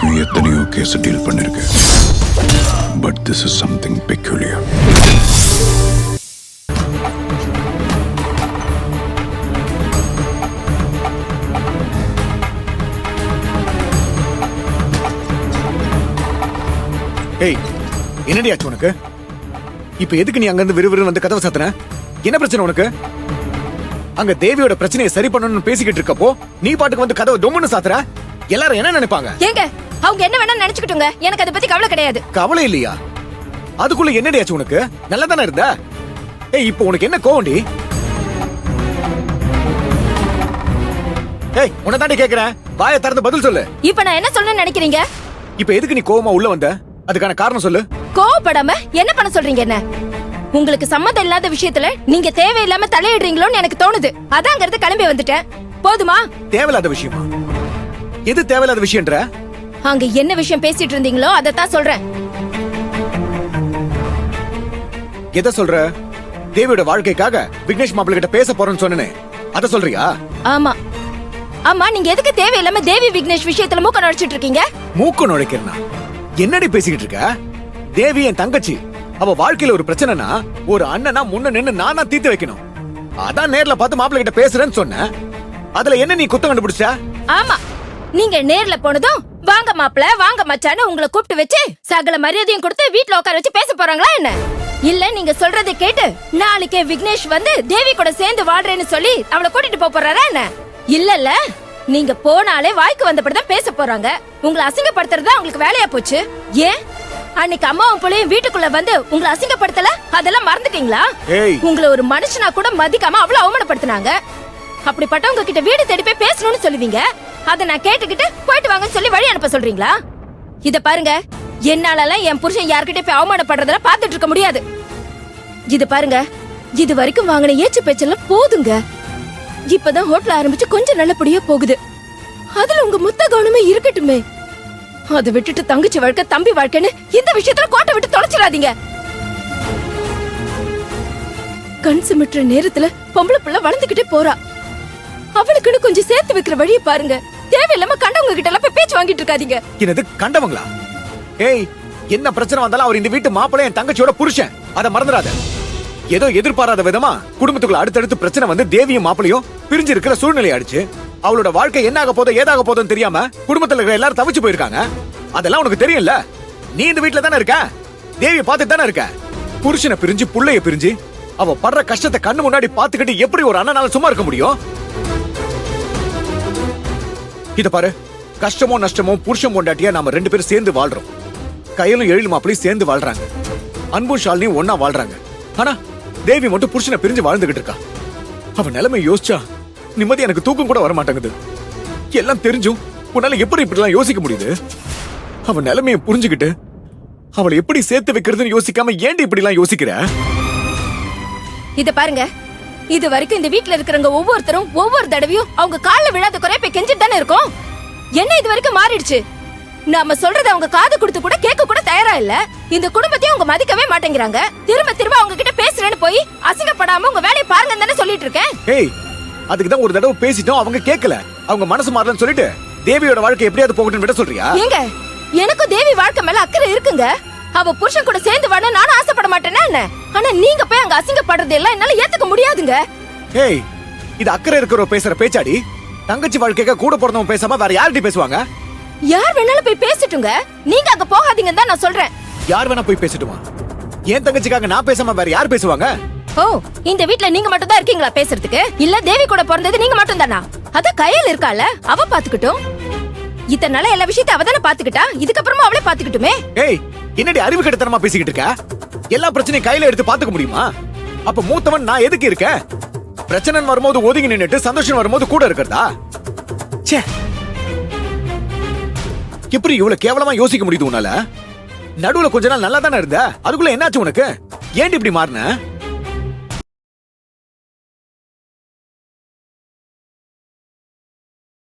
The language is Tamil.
வரைக்கும் எத்தனையோ கேஸ் டீல் பண்ணிருக்கேன். But this is something peculiar. ஏய், என்னடி ஆச்சு உனக்கு? இப்ப எதுக்கு நீ அங்க இருந்து விறுவிறு வந்து கதவை சாத்துன? என்ன பிரச்சனை உனக்கு? அங்க தேவியோட பிரச்சனையை சரி பண்ணணும்னு பேசிக்கிட்டு இருக்கப்போ நீ பாட்டுக்கு வந்து கதவை டொம்முன்னு சாத்துற. எல்லாரும் என்ன நினைப்பாங்க? ஏங்க, அவங்க என்ன வேணா நினைச்சுக்கிட்டுங்க, எனக்கு அதை பத்தி கவலை கிடையாது. கவலை இல்லையா? அதுக்குள்ள என்னடி ஆச்சு உனக்கு? நல்லா தானே இருந்த. ஏய், இப்போ உனக்கு என்ன கோவண்டி? ஏய், உன்னை தாண்டி கேக்குறேன், வாயை திறந்து பதில் சொல்லு. இப்ப நான் என்ன சொல்லணும்னு நினைக்கிறீங்க? இப்ப எதுக்கு நீ கோவமா உள்ள வந்த? அதுக்கான காரணம் சொல்லு. கோவப்படாம என்ன பண்ண சொல்றீங்க? என்ன உங்களுக்கு சம்மந்தம் இல்லாத விஷயத்துல நீங்க தேவையில்லாம தலையிடுறீங்களோன்னு எனக்கு தோணுது. அதாங்கிறது கிளம்பி வந்துட்டேன். போதுமா? தேவையில்லாத விஷயமா? எது தேவையில்லாத விஷயம்ன்ற? அங்க என்ன விஷயம் பேசிட்டு இருந்தீங்களோ அதத்தான் சொல்றேன். எதை சொல்ற? தேவியோட வாழ்க்கைக்காக விக்னேஷ் மாப்பிள்ளை கிட்ட பேச போறேன்னு சொன்னேனே, அத சொல்றியா? ஆமா ஆமா, நீங்க எதுக்கு தேவையில்லாம தேவி விக்னேஷ் விஷயத்துல மூக்க நுழைச்சிட்டு இருக்கீங்க? மூக்க நுழைக்கிறனா? என்னடி பேசிக்கிட்டு இருக்க? தேவி என் தங்கச்சி. அவ வாழ்க்கையில ஒரு பிரச்சனைனா ஒரு அண்ணனா முன்ன நின்னு நானா தீர்த்து வைக்கணும். அதான் நேர்ல பார்த்து மாப்பிள்ளை கிட்ட பேசுறேன்னு சொன்னேன். அதுல என்ன நீ குத்தம் கண்டுபிடிச்ச? ஆமா, நீங்க நேர்ல போனதும் வாங்க மாப்பிள வாங்க மச்சான்னு உங்களை கூப்பிட்டு வச்சு சகல மரியாதையும் கொடுத்து வீட்ல உட்கார வச்சு பேச போறாங்களா என்ன? இல்ல நீங்க சொல்றதை கேட்டு நாளைக்கே விக்னேஷ் வந்து தேவி கூட சேர்ந்து வாழ்றேன்னு சொல்லி அவளை கூட்டிட்டு போறாரா என்ன? இல்லல்ல, நீங்க போனாலே வாய்க்கு வந்தபடிதான் பேச போறாங்க. உங்களை அசிங்கப்படுத்துறதா உங்களுக்கு வேலையா போச்சு. ஏன் அன்னைக்கு அம்மாவும் பிள்ளையும் வீட்டுக்குள்ள வந்து உங்களை அசிங்கப்படுத்தல? அதெல்லாம் மறந்துட்டீங்களா? உங்களை ஒரு மனுஷனா கூட மதிக்காம அவ்வளவு அவமானப்படுத்தினாங்க. அப்படிப்பட்டவங்க கிட்ட வீடு தேடி போய் பேசணும்னு சொல்லுவீங்க. அத நான் கேட்டுக்கிட்டு போயிட்டு வாங்கன்னு சொல்லி வழி அனுப்ப சொல்றீங்களா? இத பாருங்க, என்னாலலாம் என் புருஷன் யார்கிட்ட போய் அவமானப்படுறதெல்லாம் பாத்துட்டு இருக்க முடியாது. இது பாருங்க, இது வரைக்கும் வாங்கின ஏச்சு பேச்செல்லாம் போதுங்க. இப்பதான் ஹோட்டல் ஆரம்பிச்சு கொஞ்சம் நல்லபடியா போகுது. அதுல உங்க முத்த கவனமே இருக்கட்டுமே. அதை விட்டுட்டு தங்கச்சி வாழ்க்கை தம்பி வாழ்க்கைன்னு இந்த விஷயத்துல கோட்டை விட்டு தொலைச்சிடாதீங்க. கண் சிமிட்டுற நேரத்துல பொம்பளை பிள்ளை வளர்ந்துகிட்டே போறா. அவளுக்குன்னு கொஞ்சம் சேர்த்து வைக்கிற வழியை பாருங்க. தேவையில்லாம கண்டவங்க கிட்ட எல்லாம் போய் பேச்சு வாங்கிட்டு இருக்காதீங்க. என்னது கண்டவங்களா? ஏய், என்ன பிரச்சனை வந்தாலும் அவர் இந்த வீட்டு மாப்பிள்ளை என் தங்கச்சியோட புருஷன். அதை மறந்துடாத. ஏதோ எதிர்பாராத விதமா குடும்பத்துக்குள்ள அடுத்தடுத்து பிரச்சனை வந்து தேவியும் மாப்பிளையும் பிரிஞ்சு இருக்கிற சூழ்நிலை ஆயிடுச்சு. அவளோட வாழ்க்கை என்ன ஆக போதோ ஏதாக போதும் தெரியாம குடும்பத்துல இருக்கிற எல்லாரும் தவிச்சு போயிருக்காங்க. அதெல்லாம் உனக்கு தெரியும்ல. நீ இந்த வீட்டுல தானே இருக்க, தேவியை பார்த்துட்டு தானே இருக்க. புருஷனை பிரிஞ்சு புள்ளைய பிரிஞ்சு அவ படுற கஷ்டத்தை கண்ணு முன்னாடி பாத்துக்கிட்டு எப்படி ஒரு அண்ணனால சும்மா இருக்க முடியும்? இத பாரு, கஷ்டமோ நஷ்டமோ புருஷன் பொண்டாட்டியா நாம ரெண்டு பேரும் சேர்ந்து வாழ்றோம். கையிலும் எழில் மாப்பிளையும் சேர்ந்து வாழ்றாங்க. அன்பும் ஷாலினியும் ஒன்னா வாழ்றாங்க. ஆனா தேவி மட்டும் புருஷனை பிரிஞ்சு வாழ்ந்துகிட்டு இருக்கா. அவ நிலைமை யோசிச்சா நிம்மதி எனக்கு தூக்கம் கூட வர மாட்டேங்குது. எல்லாம் தெரிஞ்சும் உன்னால எப்படி இப்படி எல்லாம் யோசிக்க முடியுது? அவ நிலைமையை புரிஞ்சுக்கிட்டு அவளை எப்படி சேர்த்து வைக்கிறதுன்னு யோசிக்காம ஏன்டி இப்படி எல்லாம் யோசிக்கிற? இத பாருங்க, இது வரைக்கும் இந்த வீட்ல இருக்கிறவங்க ஒவ்வொருத்தரும் ஒவ்வொரு தடவையும் அவங்க கால்ல விழாத குறைய போய் கெஞ்சிட்டு தானே இருக்கோம். என்ன இது வரைக்கும் மாறிடுச்சு? நாம சொல்றத அவங்க காது கொடுத்து கூட கேட்க கூட தயாரா இல்ல. இந்த குடும்பத்தையும் அவங்க மதிக்கவே மாட்டேங்கிறாங்க. திரும்ப திரும்ப அவங்க கிட்ட பேசுறேன்னு போய் அசிங்கப்படாம உங்க வேலையை பாருங்கன்னு தானே சொல்லிட்டு இருக்கேன். ஏய், அதுக்கு தான் ஒரு தடவை பேசிட்டோம், அவங்க கேட்கல. அவங்க மனசு மாறலன்னு சொல்லிட்டு தேவியோட வாழ்க்கை எப்படியாவது போகட்டும்னு விட சொல்றியா? ஏங்க, எனக்கும் தேவி வாழ்க்கை மேல அக்கறை இருக்குங்க. அவ புருஷன் கூட சேர்ந்து வாழ நானும் ஆசைப்பட மாட்டேன்னா என்ன? ஆனா நீங்க போய் அங்க அசிங்கப்படுறது எல்லாம் என்னால ஏத்துக்க முடியாதுங்க. ஏய், இது அக்கறை இருக்கிறவங்க பேசுற பேச்சாடி. தங்கச்சி வாழ்க்கைக்கு கூட பிறந்தவங்க பேசாம வேற யார்கிட்ட பேசுவாங்க? யார் வேணாலும் போய் பேசிட்டுங்க, நீங்க அங்க போகாதீங்கன்னு தான் நான் சொல்றேன். யார் வேணா போய் பேசிட்டுமா? என் தங்கச்சிக்காக நான் பேசாம வேற யார் பேசுவாங்க? ஓ, இந்த வீட்ல நீங்க மட்டும் தான் இருக்கீங்களா பேசுறதுக்கு? இல்ல தேவி கூட பிறந்தது நீங்க மட்டும் தானா? அத கையில இருக்கால, அவ பாத்துக்கிட்டும். இத்தனை நாள எல்லா விஷயத்தையும் அவ தானே பாத்துக்கிட்டா, இதுக்கப்புறமா அவளே பாத்துக்கிட்டுமே. ஏய், என்னடி அறிவு கெட்டத்தனமா பேசிக்கிட்டு இருக்க? எல்லா பிரச்சனையும் கையில எடுத்து பாத்துக்க முடியுமா? அப்ப மூத்தவன் நான் எதுக்கு இருக்கேன்? பிரச்சனை வரும்போது ஒதுங்கி நின்னுட்டு சந்தோஷம் வரும்போது கூட இருக்கிறதா? ச்சே, எப்படி இவ்வளவு கேவலமா யோசிக்க முடியுது உன்னால? நடுவுல கொஞ்ச நாள் நல்லா தானே இருந்த, அதுக்குள்ள என்னாச்சு உனக்கு? ஏன்டி இப்படி மாறின?